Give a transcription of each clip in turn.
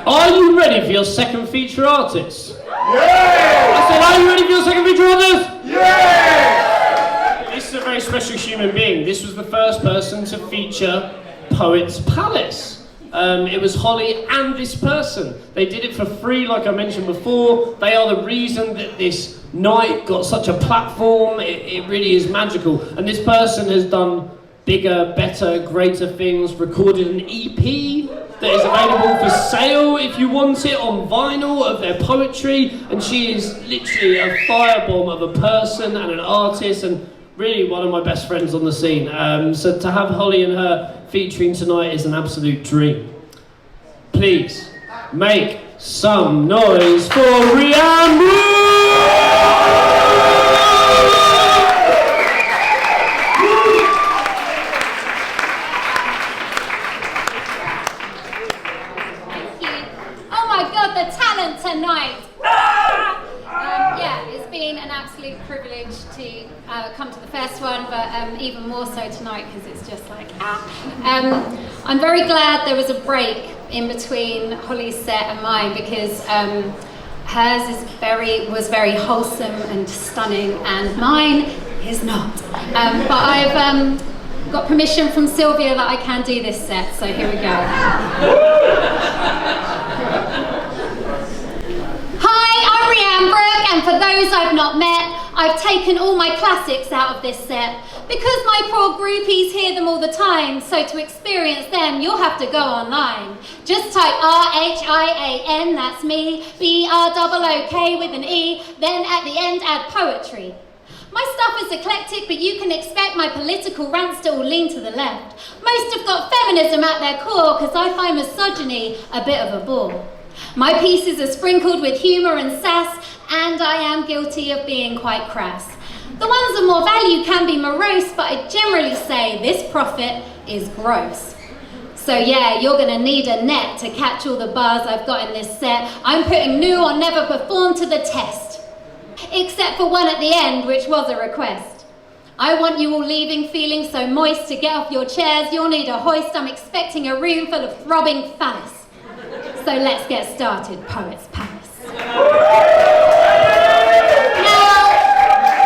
Are you ready for your second feature artist? Yeah! I said, are you ready for your second feature artist? Yeah! This is a very special human being. This was the first person to feature Poets Palace. It was Holly and this person. They did it for free, like I mentioned before. They are the reason that this night got such a platform. It really is magical. And this person has done bigger, better, greater things, recorded an EP that is available for sale if you want it on vinyl of their poetry, and she is literally a firebomb of a person and an artist and really one of my best friends on the scene. So to have Holly and her featuring tonight is an absolute dream. Please make some noise for Rihanna! Tonight. Yeah, it's been an absolute privilege to come to the first one, but even more so tonight because it's just like, I'm very glad there was a break in between Holly's set and mine because hers was very wholesome and stunning and mine is not. But I've got permission from Sylvia that I can do this set, so here we go. And for those I've not met, I've taken all my classics out of this set because my poor groupies hear them all the time, so to experience them you'll have to go online. Just type R-H-I-A-N, that's me, B-R-O-O-K with an E, then at the end add poetry. My stuff is eclectic, but you can expect my political rants to all lean to the left. Most have got feminism at their core because I find misogyny a bit of a bore. My pieces are sprinkled with humour and sass, and I am guilty of being quite crass. The ones of more value can be morose, but I generally say this profit is gross. So yeah, you're gonna need a net to catch all the bars I've got in this set. I'm putting new or never performed to the test. Except for one at the end, which was a request. I want you all leaving feeling so moist to get off your chairs, you'll need a hoist. I'm expecting a room full of throbbing phallus. So let's get started, Poets Palace. Now,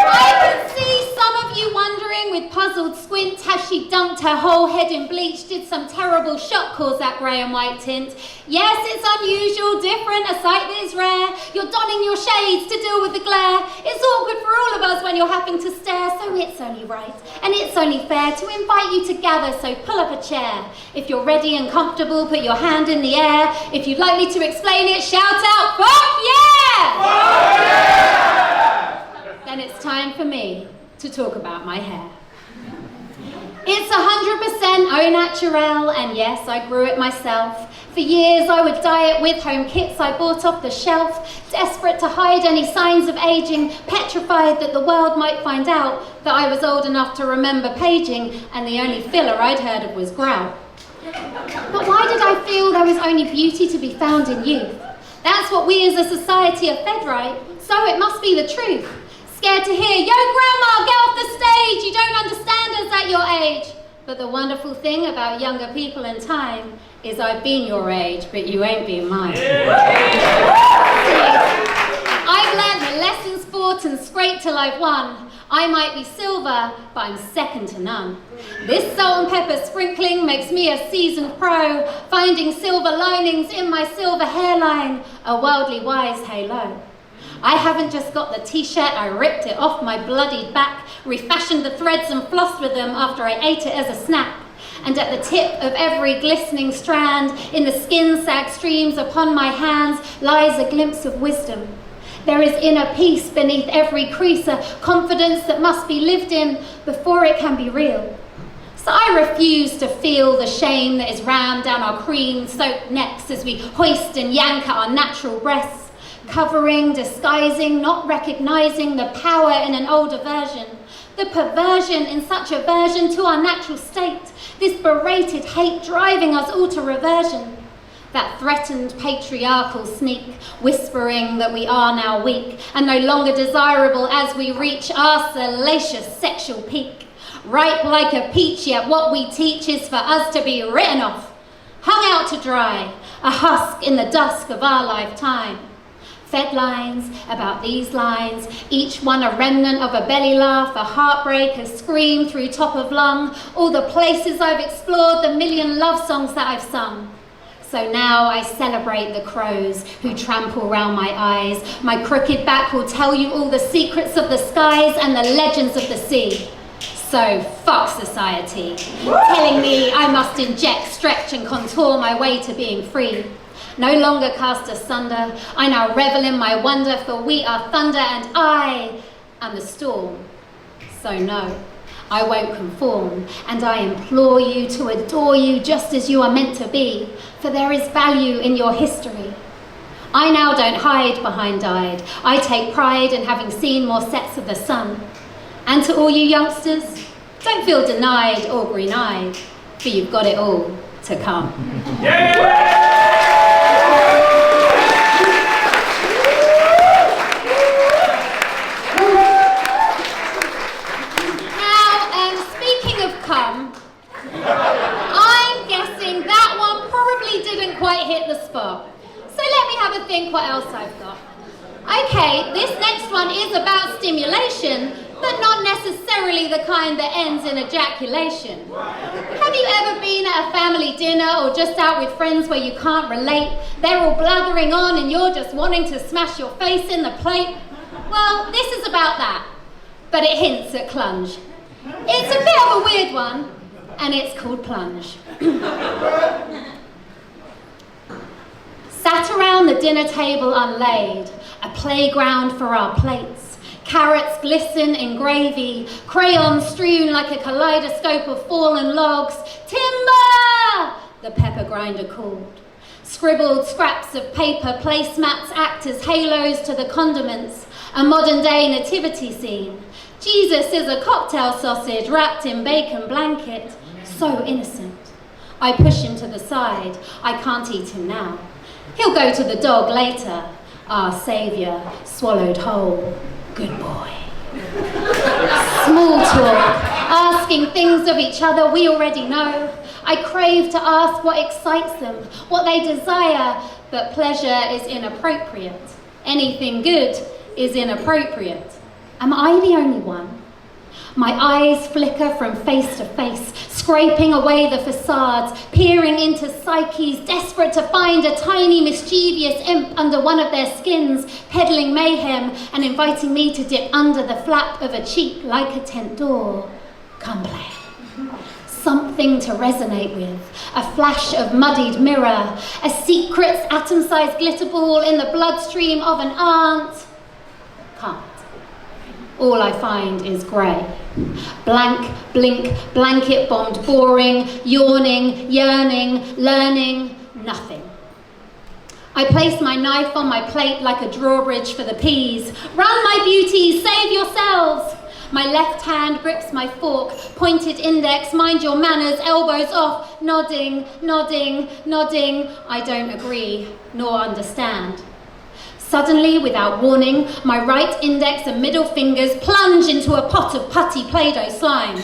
I can see some of you wondering with puzzled squints, has she dunked her whole head in bleach? Did some terrible shot cause that grey and white tint? Yes, it's unusual, different, a sight that is rare. You're donning your shades to deal with the glare. It's awkward for all of us when you're having to stare, so it's only right and it's only fair to invite you to gather, so pull up a chair. If you're ready and comfortable, put your hand in the air. If you'd like me to explain it, shout out, fuck yeah! Fuck yeah! Then it's time for me to talk about my hair. It's 100% au naturel, and yes, I grew it myself. For years I would dye it with home kits I bought off the shelf, desperate to hide any signs of aging, petrified that the world might find out that I was old enough to remember paging, and the only filler I'd heard of was grout. But why did I feel there was only beauty to be found in youth? That's what we as a society are fed, right? So it must be the truth. Scared to hear, yo grandma, get off the stage, you don't understand us at your age. But the wonderful thing about younger people in time is I've been your age, but you ain't been mine. I've learned the lessons fought and scraped till I've won. I might be silver, but I'm second to none. This salt and pepper sprinkling makes me a seasoned pro, finding silver linings in my silver hairline, a worldly wise halo. I haven't just got the t-shirt, I ripped it off my bloodied back, refashioned the threads and flossed with them after I ate it as a snack. And at the tip of every glistening strand, in the skin-sag streams upon my hands, lies a glimpse of wisdom. There is inner peace beneath every crease, a confidence that must be lived in before it can be real. So I refuse to feel the shame that is rammed down our cream-soaked necks as we hoist and yank at our natural breasts. Covering, disguising, not recognizing the power in an older version, the perversion in such aversion to our natural state, this berated hate driving us all to reversion. That threatened patriarchal sneak, whispering that we are now weak and no longer desirable as we reach our salacious sexual peak. Ripe like a peach, yet what we teach is for us to be written off. hung out to dry, a husk in the dusk of our lifetime. Fed lines about these lines, each one a remnant of a belly laugh, a heartbreak, a scream through top of lung, all the places I've explored, the million love songs that I've sung. So now I celebrate the crows who trample round my eyes. My crooked back will tell you all the secrets of the skies and the legends of the sea. So fuck society, telling me I must inject, stretch and contour my way to being free. No longer cast asunder, I now revel in my wonder, for we are thunder and I am the storm. So no, I won't conform, and I implore you to adore you just as you are meant to be, for there is value in your history. I now don't hide behind dyed. I take pride in having seen more sets of the sun. And to all you youngsters, don't feel denied or green-eyed, for you've got it all to come. I'm guessing that one probably didn't quite hit the spot. So let me have a think what else I've got. Okay, this next one is about stimulation, but not necessarily the kind that ends in ejaculation. Have you ever been at a family dinner or just out with friends where you can't relate? They're all blathering on and you're just wanting to smash your face in the plate? Well, this is about that, but it hints at clunge. It's a bit of a weird one, and it's called plunge. Sat around the dinner table unlaid, a playground for our plates. Carrots glisten in gravy, crayons strewn like a kaleidoscope of fallen logs. Timber! The pepper grinder called. Scribbled scraps of paper, placemats act as halos to the condiments. A modern-day nativity scene. Jesus is a cocktail sausage wrapped in bacon blanket. So innocent. I push him to the side. I can't eat him now. He'll go to the dog later. Our saviour, swallowed whole. Good boy. Small talk, asking things of each other we already know. I crave to ask what excites them, what they desire, but pleasure is inappropriate. Anything good is inappropriate. Am I the only one? My eyes flicker from face to face, scraping away the facades, peering into psyches, desperate to find a tiny mischievous imp under one of their skins, peddling mayhem and inviting me to dip under the flap of a cheek like a tent door. Come play. Something to resonate with, a flash of muddied mirror, a secret atom-sized glitter ball in the bloodstream of an aunt. Can't. All I find is grey. Blank, blink, blanket-bombed, boring, yawning, yearning, learning, nothing. I place my knife on my plate like a drawbridge for the peas. Run, my beauties, save yourselves! My left hand grips my fork, pointed index, mind your manners, elbows off, nodding, nodding, nodding. I don't agree, nor understand. Suddenly, without warning, my right index and middle fingers plunge into a pot of putty Play-Doh slime.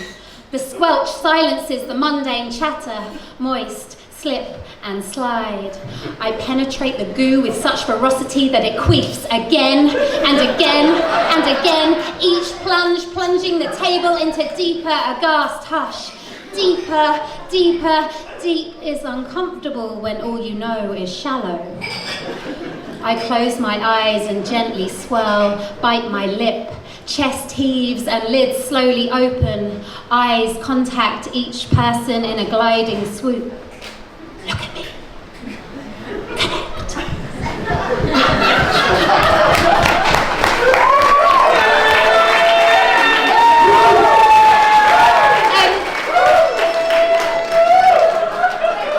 The squelch silences the mundane chatter, moist, slip and slide. I penetrate the goo with such ferocity that it queefs again and again and again, each plunge plunging the table into deeper, aghast hush. Deeper, deeper, deep is uncomfortable when all you know is shallow. I close my eyes and gently swirl, bite my lip. Chest heaves and lids slowly open. Eyes contact each person in a gliding swoop. Look at me. Connect.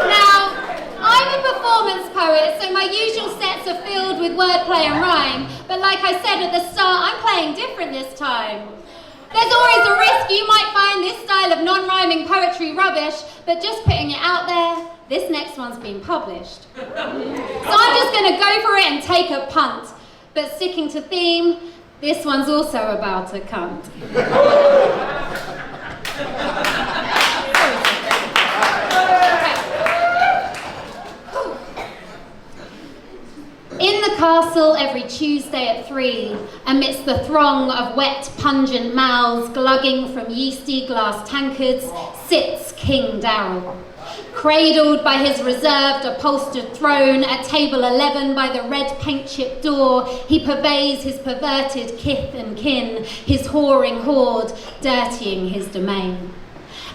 Now, I'm a performance poet, so my usual sets are filled with wordplay and rhyme. But like I said at the start, I'm playing different this time. There's always a risk you might find this style of non-rhyming poetry rubbish, but just putting it out there, this next one's been published. So I'm just going to go for it and take a punt. But sticking to theme, this one's also about a cunt. castle every Tuesday at 3, amidst the throng of wet, pungent mouths glugging from yeasty glass tankards, sits King Darrell. Cradled by his reserved upholstered throne at table 11 by the red paint-chipped door, he purveys his perverted kith and kin, his whoring horde, dirtying his domain.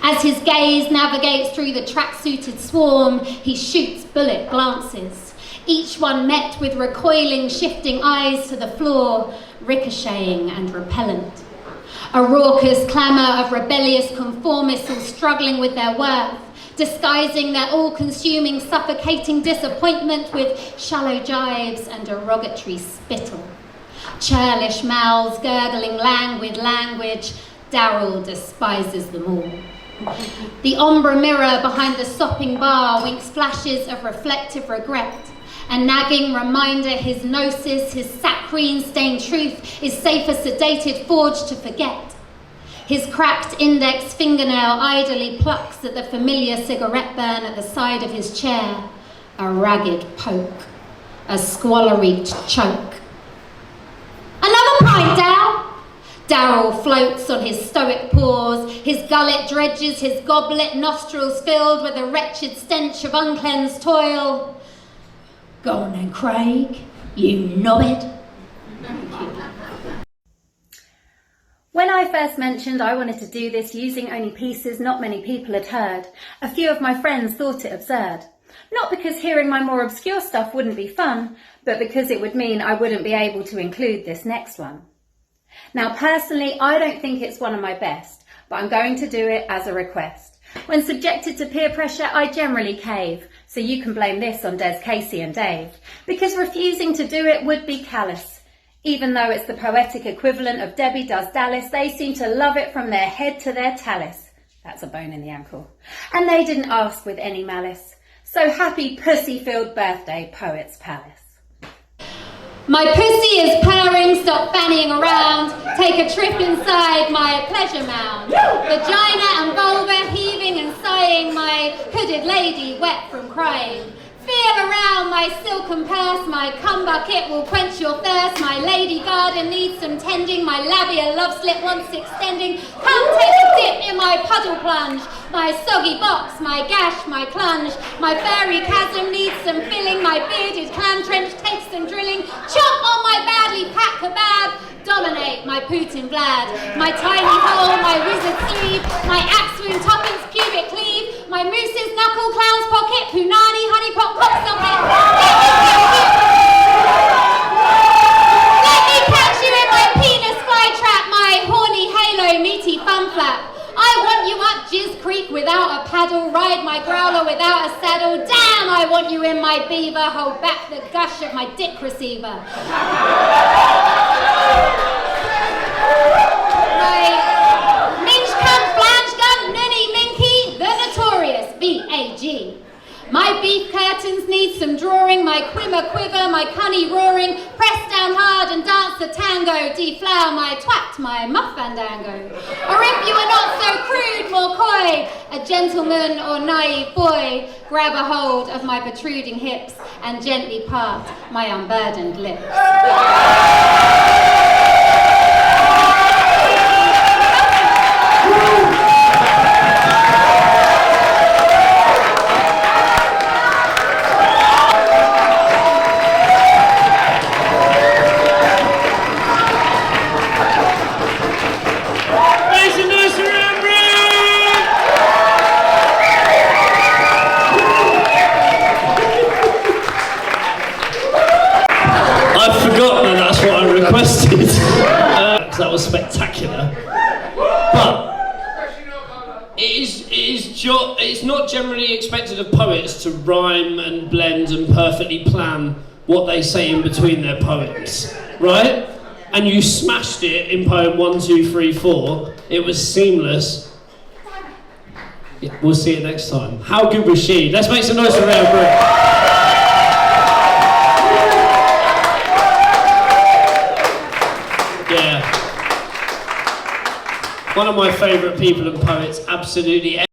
As his gaze navigates through the track-suited swarm, he shoots bullet glances, each one met with recoiling, shifting eyes to the floor, ricocheting and repellent. A raucous clamour of rebellious conformists all struggling with their worth, disguising their all-consuming, suffocating disappointment with shallow jibes and derogatory spittle. Churlish mouths gurgling languid language, Darrell despises them all. The ombre mirror behind the sopping bar winks flashes of reflective regret, a nagging reminder his gnosis, his saccharine-stained truth, is safer sedated forged to forget. His cracked index fingernail idly plucks at the familiar cigarette burn at the side of his chair, a ragged poke, a squallery choke. Another pint, Dal! Darrell floats on his stoic paws, his gullet dredges, his goblet nostrils filled with a wretched stench of uncleansed toil. Go on then, Craig, you knobhead. When I first mentioned I wanted to do this using only pieces not many people had heard, a few of my friends thought it absurd. Not because hearing my more obscure stuff wouldn't be fun, but because it would mean I wouldn't be able to include this next one. Now personally, I don't think it's one of my best, but I'm going to do it as a request. When subjected to peer pressure, I generally cave, so you can blame this on Des, Casey and Dave, because refusing to do it would be callous. Even though it's the poetic equivalent of Debbie Does Dallas, they seem to love it from their head to their talus. That's a bone in the ankle. And they didn't ask with any malice. So happy pussy-filled birthday, Poets Palace. My pussy is purring, stop fannying around, take a trip inside my pleasure mound. Vagina and vulva heaving and sighing, my hooded lady wet from crying. Feel around my silken purse, my cum bucket will quench your thirst, my lady garden needs some tending, my labia love slip wants extending. Come take a dip in my puddle plunge, my soggy box, my gash, my clunge, my fairy chasm needs some filling, my bearded clam trench takes some drilling. Chomp on my badly packed kebab, dominate my Putin Vlad, my tiny hole, my wizard sleeve, my axe wound tuppence pubic cleave, my moose's knuckle clown's pocket, punani honey pot cocksocket. Let me catch you in my penis flytrap, my horny halo meaty fun flap. I want you up Jizz Creek without a paddle, ride my growler without a saddle. Damn, I want you in my beaver, hold back the gush of my dick receiver. My minge cunt, flange gun, nunny minky, the notorious B.A.G. My beef curtains need some drawing, my quimmer quiver, my cunny roaring, press down hard and dance the tango, deflower my twat, my muff fandango. Or if you are not so crude, more coy, a gentleman or naive boy, grab a hold of my protruding hips and gently part my unburdened lips. That was spectacular, but it's not generally expected of poets to rhyme and blend and perfectly plan what they say in between their poems, right? And you smashed it in poem 1, 2, 3, 4. It was seamless. Yeah, we'll see it next time. How good was she? Let's make some noise for Rhea Brick. One of my favourite people and poets, absolutely.